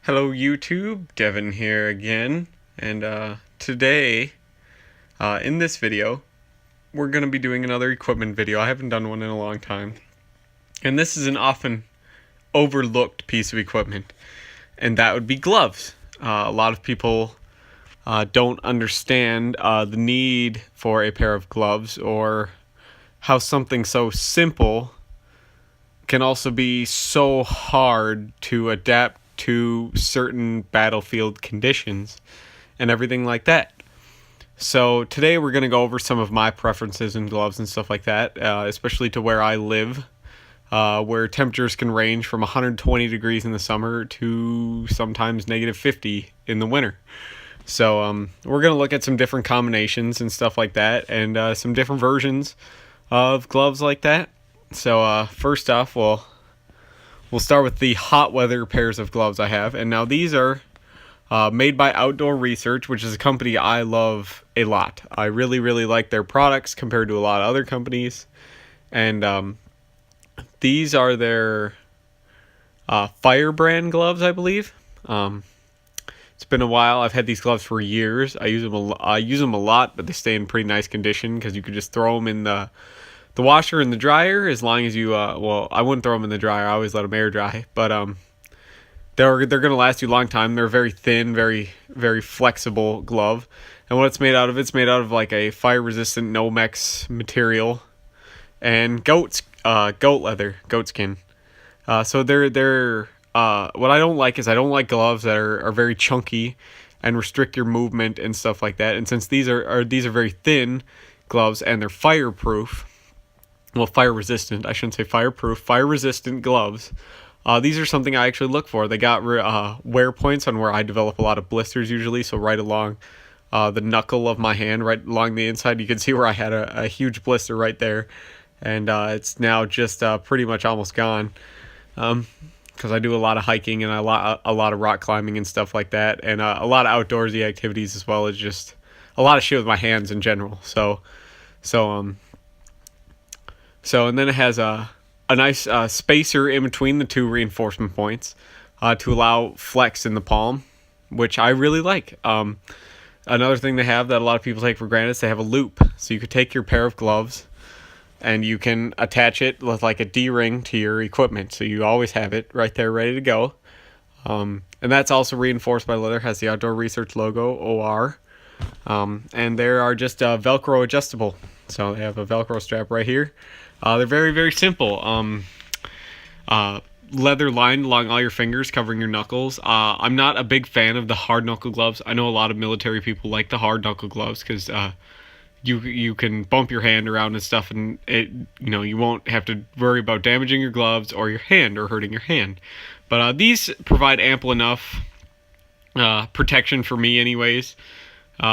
Hello YouTube, Devin here again, and today, in this video, we're going to be doing another equipment video. I haven't done one in a long time, and this is an often overlooked piece of equipment, and that would be gloves. A lot of people don't understand the need for a pair of gloves, or how something so simple can also be so hard to adapt to certain battlefield conditions and everything like that. So today we're going to go over some of my preferences in gloves and stuff like that, especially to where I live, where temperatures can range from 120 degrees in the summer to sometimes negative 50 in the winter. So we're going to look at some different combinations and stuff like that, and some different versions of gloves like that. So first off, we'll start with the hot weather pairs of gloves I have. And now these are made by Outdoor Research, which is a company I love a lot. I really like their products compared to a lot of other companies. And these are their Firebrand gloves, I believe. It's been a while. I've had these gloves for years. I use them a lot, but they stay in pretty nice condition because you could just throw them in the washer and the dryer, as long as you well, I wouldn't throw them in the dryer. I always let them air dry, but they're going to last you a long time. They're very thin, very flexible glove. And what it's made out of like a fire resistant Nomex material and goat leather, goat skin. So they're what I don't like is I don't like gloves that are very chunky and restrict your movement and stuff like that. And since these are very thin gloves and they're fireproof, well, fire resistant, I shouldn't say fireproof, fire resistant gloves. These are something I actually look for. They got wear points on where I develop a lot of blisters usually, so right along the knuckle of my hand, right along the inside, you can see where I had a huge blister right there, and it's now just pretty much almost gone, because I do a lot of hiking and a lot of rock climbing and stuff like that, and a lot of outdoorsy activities, as well as just a lot of shit with my hands in general. So and then it has a nice spacer in between the two reinforcement points to allow flex in the palm, which I really like. Another thing they have that a lot of people take for granted is they have a loop. So you could take your pair of gloves and you can attach it with like a D-ring to your equipment. So you always have it right there ready to go. And that's also reinforced by leather, has the Outdoor Research logo, OR. And they are just Velcro adjustable. So they have a Velcro strap right here. They're very simple. Leather lined along all your fingers, covering your knuckles. I'm not a big fan of the hard knuckle gloves. I know a lot of military people like the hard knuckle gloves because you can bump your hand around and stuff, and you won't have to worry about damaging your gloves or your hand or hurting your hand. But these provide ample enough protection for me, anyways.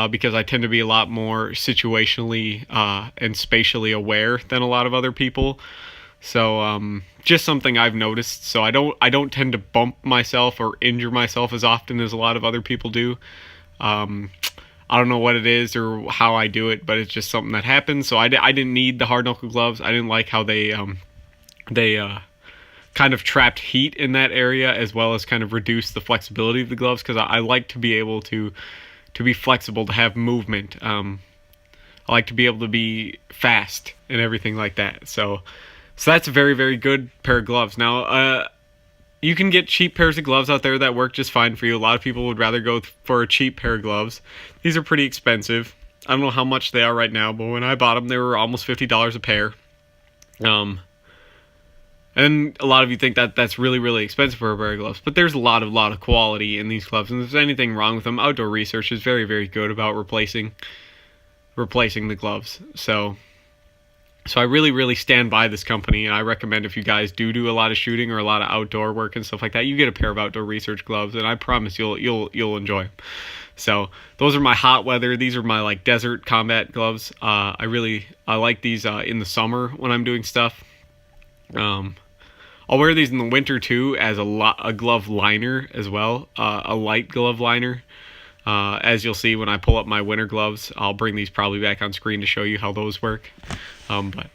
Because I tend to be a lot more situationally and spatially aware than a lot of other people. So just something I've noticed. So I don't tend to bump myself or injure myself as often as a lot of other people do. I don't know what it is or how I do it, but it's just something that happens. So I didn't need the hard knuckle gloves. I didn't like how they kind of trapped heat in that area, as well as kind of reduced the flexibility of the gloves, because I like to be able to be flexible, to have movement. I like to be able to be fast and everything like that. So that's a very good pair of gloves. Now, you can get cheap pairs of gloves out there that work just fine for you. A lot of people would rather go for a cheap pair of gloves. These are pretty expensive. I don't know how much they are right now, but when I bought them, they were almost $50 a pair. And a lot of you think that that's really expensive for a pair of gloves, but there's a lot of quality in these gloves, and if there's anything wrong with them, Outdoor Research is very good about replacing the gloves. So I really stand by this company, and I recommend if you guys do a lot of shooting or a lot of outdoor work and stuff like that, you get a pair of Outdoor Research gloves, and I promise you'll enjoy them. So those are my hot weather. These are my like desert combat gloves. I like these in the summer when I'm doing stuff. I'll wear these in the winter too as a glove liner as well, a light glove liner. As you'll see when I pull up my winter gloves, I'll bring these probably back on screen to show you how those work. But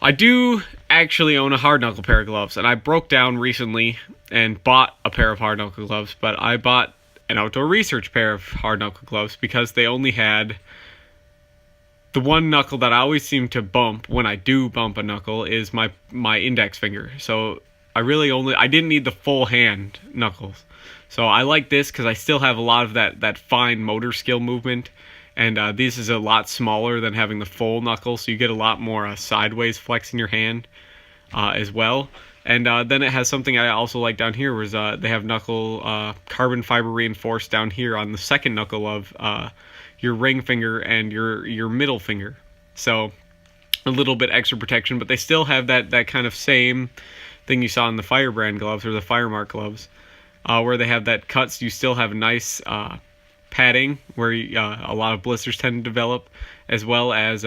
I do actually own a hard knuckle pair of gloves, and I broke down recently and bought a pair of hard knuckle gloves, but I bought an outdoor research pair of hard knuckle gloves because they only had the one knuckle that I always seem to bump when I do bump a knuckle is my index finger. So I didn't need the full hand knuckles. So I like this because I still have a lot of that fine motor skill movement. And this is a lot smaller than having the full knuckle, so you get a lot more sideways flex in your hand as well. And then it has something I also like down here, was they have knuckle carbon fiber reinforced down here on the second knuckle of your ring finger and your middle finger. So a little bit extra protection, but they still have that kind of same thing you saw in the Firebrand gloves or the Firemark gloves, where they have that cuts. You still have nice padding where a lot of blisters tend to develop, as well as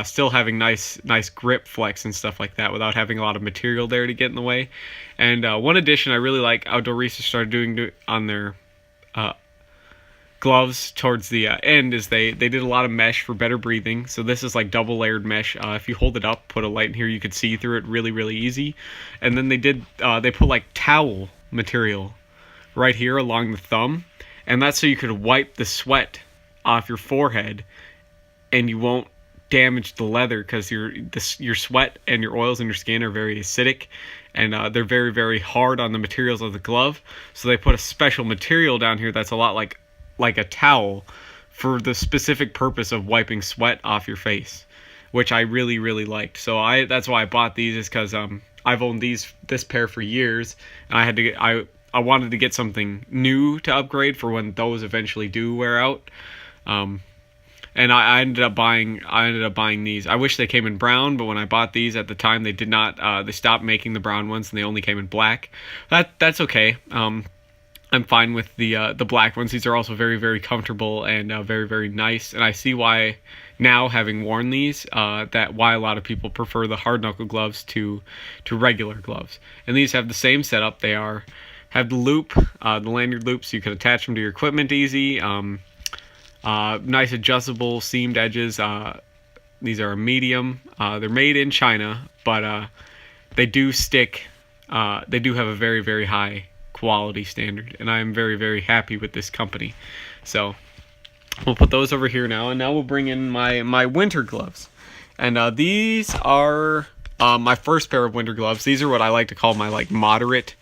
still having nice grip flex and stuff like that without having a lot of material there to get in the way. And one addition I really like Outdoor Research started doing on their gloves towards the end is they did a lot of mesh for better breathing. So this is like double layered mesh. If you hold it up, put a light in here, you could see through it really easy. And then they put like towel material right here along the thumb, and that's so you could wipe the sweat off your forehead and you won't damage the leather, because your sweat and your oils in your skin are very acidic, and they're very hard on the materials of the glove. So they put a special material down here that's a lot like a towel for the specific purpose of wiping sweat off your face, which I really liked. So that's why I bought these, is because I've owned this pair for years, and I wanted to get something new to upgrade for when those eventually do wear out. And I ended up buying these. I wish they came in brown, but when I bought these at the time, they did not. They stopped making the brown ones, and they only came in black. That's okay. I'm fine with the black ones. These are also very comfortable and very nice. And I see why now, having worn these, why a lot of people prefer the hard knuckle gloves to regular gloves. And these have the same setup. They have the loop, the lanyard loop, so you can attach them to your equipment easy. Nice adjustable seamed edges. These are a medium. They're made in China, but they do stick. They do have a very high quality standard, and I am very happy with this company. So we'll put those over here now, and now we'll bring in my winter gloves. And these are my first pair of winter gloves. These are what I like to call my moderate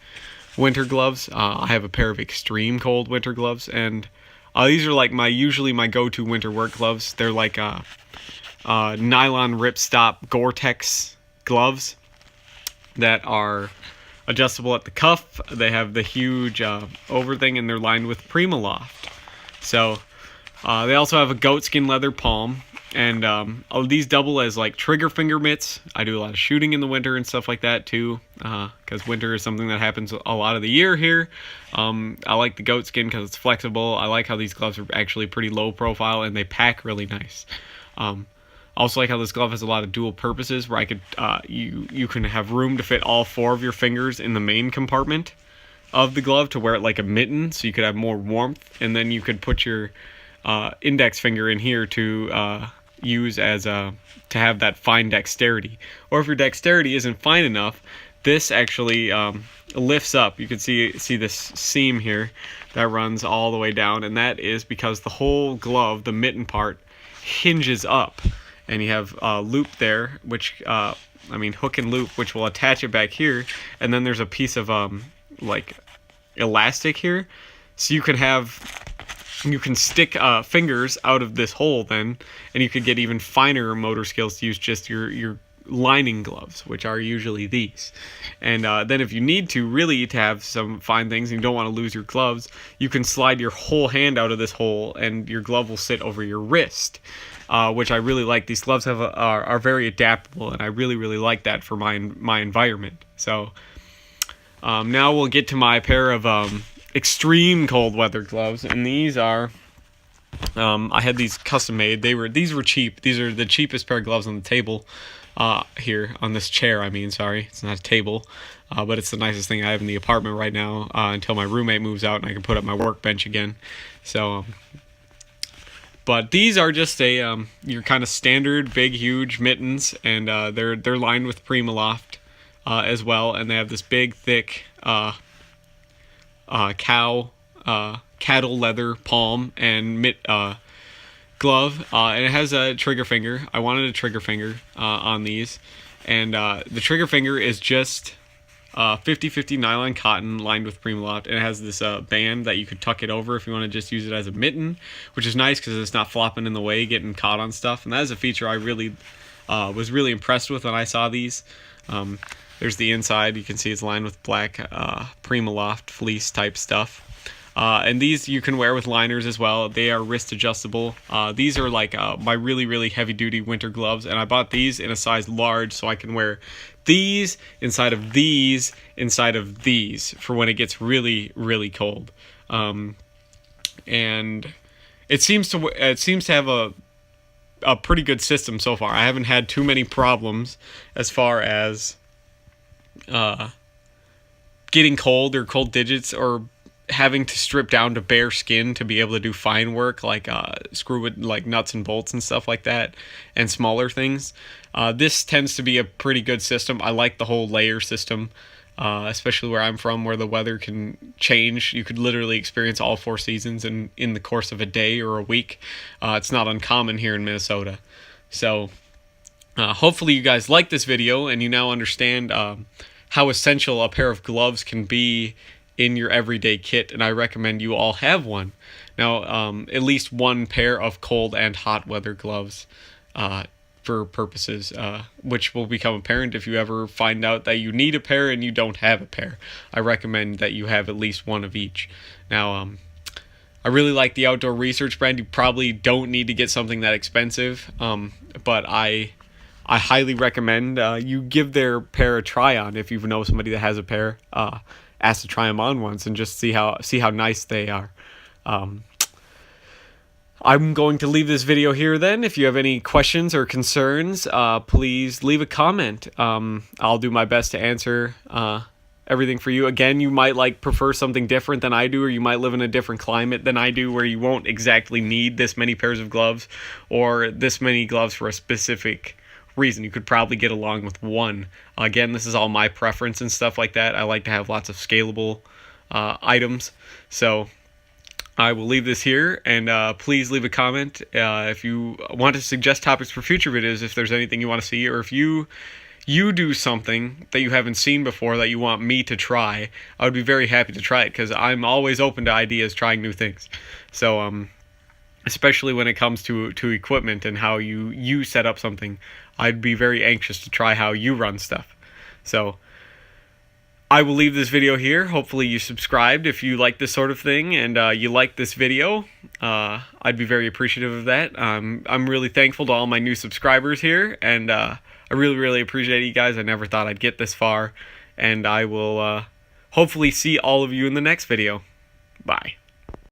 winter gloves. I have a pair of extreme cold winter gloves, and these are usually my go-to winter work gloves. They're like nylon ripstop Gore-Tex gloves that are adjustable at the cuff. They have the huge over thing, and they're lined with Primaloft. So they also have a goatskin leather palm, and these double as trigger finger mitts. I do a lot of shooting in the winter and stuff like that too, because winter is something that happens a lot of the year here. I like the goatskin because it's flexible. I like how these gloves are actually pretty low profile, and they pack really nice. Also like how this glove has a lot of dual purposes, where I could you can have room to fit all 4 of your fingers in the main compartment of the glove to wear it like a mitten, so you could have more warmth, and then you could put your index finger in here to use as to have that fine dexterity. Or if your dexterity isn't fine enough, this actually lifts up. You can see this seam here that runs all the way down, and that is because the whole glove, the mitten part, hinges up, and you have a loop there, which hook and loop, which will attach it back here, and then there's a piece of elastic here, so you can stick fingers out of this hole then, and you could get even finer motor skills to use just your lining gloves, which are usually these. And then if you need to have some fine things and you don't want to lose your gloves, you can slide your whole hand out of this hole, and your glove will sit over your wrist, which I really like. These gloves are very adaptable, and I really like that for my environment. So now we'll get to my pair of extreme cold weather gloves, and these are I had these custom made. These were cheap. These are the cheapest pair of gloves on the table here on this chair. Sorry, it's not a table, but it's the nicest thing I have in the apartment right now until my roommate moves out and I can put up my workbench again. So But these are just your kind of standard big, huge mittens, and they're lined with Primaloft as well, and they have this big, thick cattle leather palm and glove, and it has a trigger finger. I wanted a trigger finger on these, and the trigger finger is just 50/50 nylon cotton lined with Primaloft, and it has this band that you could tuck it over if you want to just use it as a mitten, which is nice because it's not flopping in the way, getting caught on stuff. And that is a feature I really was really impressed with when I saw these. There's the inside. You can see it's lined with black Primaloft fleece type stuff. And these you can wear with liners as well. They are wrist adjustable. These are like my really, really heavy duty winter gloves, and I bought these in a size large so I can wear these inside of these for when it gets really, really cold. And it seems to have a pretty good system so far. I haven't had too many problems as far as getting cold or cold digits, or having to strip down to bare skin to be able to do fine work like screw with like nuts and bolts and stuff like that, and smaller things. This tends to be a pretty good system. I like the whole layer system, especially where I'm from, where the weather can change. You could literally experience all 4 seasons in the course of a day or a week. It's not uncommon here in Minnesota. So hopefully you guys like this video and you now understand how essential a pair of gloves can be in your everyday kit, and I recommend you all have one. Now, at least one pair of cold and hot weather gloves for purposes, which will become apparent if you ever find out that you need a pair and you don't have a pair. I recommend that you have at least one of each. Now, I really like the Outdoor Research brand. You probably don't need to get something that expensive, but I highly recommend you give their pair a try on if you know somebody that has a pair. Ask to try them on once and just see how nice they are. I'm going to leave this video here then. If you have any questions or concerns, please leave a comment. I'll do my best to answer everything for you. Again, you might prefer something different than I do, or you might live in a different climate than I do where you won't exactly need this many pairs of gloves or this many gloves for a specific reason. You could probably get along with one. Again, this is all my preference and stuff like that. I like to have lots of scalable items. So I will leave this here, and please leave a comment if you want to suggest topics for future videos, if there's anything you want to see, or if you do something that you haven't seen before that you want me to try. I would be very happy to try it, because I'm always open to ideas, trying new things. So especially when it comes to equipment and how you set up something, I'd be very anxious to try how you run stuff. So I will leave this video here. Hopefully you subscribed if you like this sort of thing, and you like this video. I'd be very appreciative of that. I'm really thankful to all my new subscribers here, and I really, really appreciate you guys. I never thought I'd get this far, and I will hopefully see all of you in the next video. Bye.